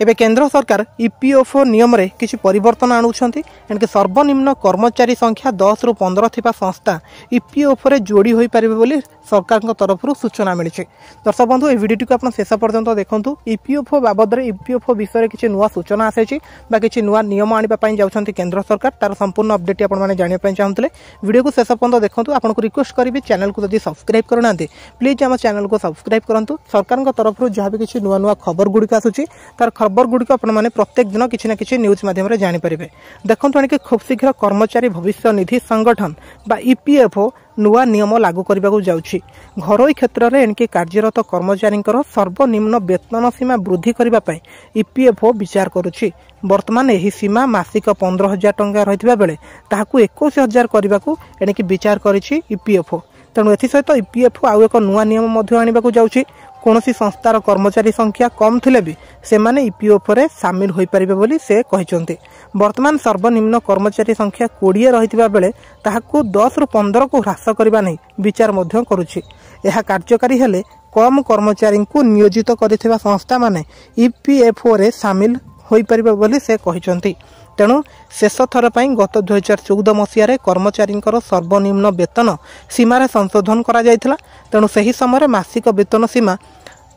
एबे केंद्र सरकार ईपीएफओ नियम रे किछि परिवर्तन आणुछंती एनके सर्वनिम्न कर्मचारी संख्या 10 रु 15 थिबा संस्था ईपीएफओ रे जोड़ी होई परिबे बोली सरकार तरफ सूचना मिली। दर्शक बंधु ए वीडियो को आप शेष पर्यंत देखंतु। ईपीएफओ बाबद रे ईपीएफओ विषय रे किछि नुवा सूचना आसेछि बा किछि नुवा नियम आनिबा पई जाउछंती केंद्र सरकार तार संपूर्ण अपडेट आपण माने जानिबा पई चाहंतले वीडियो को शेष पर्यंत देखंतु। आपन को रिक्वेस्ट करबी चैनल को जदी सब्सक्राइब करनांते प्लीज हम चैनल को सब्सक्राइब करंतु। सरकार तरफ जहाँ भी किछि नुवा नुवा खबर गुडी आसुछि तार खबर गुडी आपण माने प्रत्येक दिन किछि ना किछि न्यूज माध्यम रे जानि परिबे। देखंतु अनेक खूब शीघ्र कर्मचारी भविष्य निधि संगठन बा ईपीएफओ नुआ नियम लागू करने को जाउछि। घरोई क्षेत्र में एणिके कार्यरत कर्मचारी सर्वनिम्न वेतन सीमा वृद्धि करने ईपीएफओ विचार करुछि। वर्तमान यही सीमा मासिक 15,000 टंका रही बेले ताहाकू 21,000 करने को एणिके विचार करिछि ईपीएफओ। तेणु एसत ईपीएफओ आउ एक नुआ नियम आने को जाउछि। कौनसी संस्थार कर्मचारी संख्या कम थिले भी सेमाने ईपीएफओ रे शामिल होई परिबे बोली से कहिसंती। वर्तमान सर्वनिम्न कर्मचारी संख्या 20 रहितबा बेले ताहाकू 10 रु 15 को ह्रास करबा नै विचार मध्य करूछि। एहा कार्यकारी हेले कम कर्मचारी को नियोजित करिथिबा संस्था माने ईपीएफओ रे शामिल होई परिबे बोली से कहिसंती। तेणु शेष थर पर गत 2014 मसीह कर्मचारी सर्वनिम्न वेतन सीमार संशोधन करा जायथिला। तेणु सही समय मासिक वेतन सीमा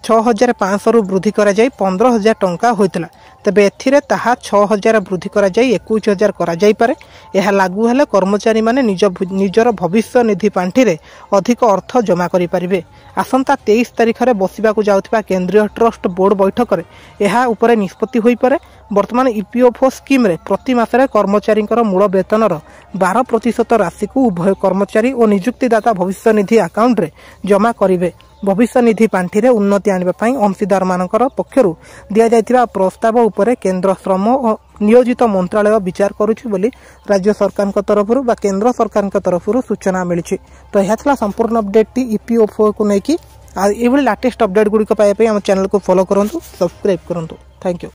6,500 रु वृद्धि करा जाय 15,000 टंका होइतिला। तबे एथिरे ताहा 6,000 वृद्धि करा जाय 21,000 करा जाय पारे। एहा लागू हेले कर्मचारी माने निजर भविष्य निधि पांठी रे अधिक अर्थ जमा करि परिबे। आसंता 23 तारिख रे बसिबाकू जाउथिबा केंद्रीय ट्रस्ट बोर्ड बैठक रे एहा उपरे निष्पत्ति होई पारे। वर्तमान ईपीएफओ स्कीम रे प्रति मासरे कर्मचारी मूल वेतनर 12% राशि को उभय कर्मचारी और नियुक्तिदाता भविष्य निधि अकाउंट रे जमा करिवे। भविष्य निधि पांठी रे उन्नति आनिबा पई अंशीदार मानकर पक्षरु दिया जायतिबा प्रस्ताव उपरे केंद्र श्रम और नियोजित मंत्रालय विचार करुछि बोली राज्य सरकार तरफरु बा केंद्र सरकार तरफरु सूचना मिली। तो यह था संपूर्ण अपडेट ईपीएफओ को लेकिन एभली लेटेस्ट अपडेट गुडी को पाए हम चैनल को फॉलो करंतु, सब्सक्राइब करंतु। Thank you.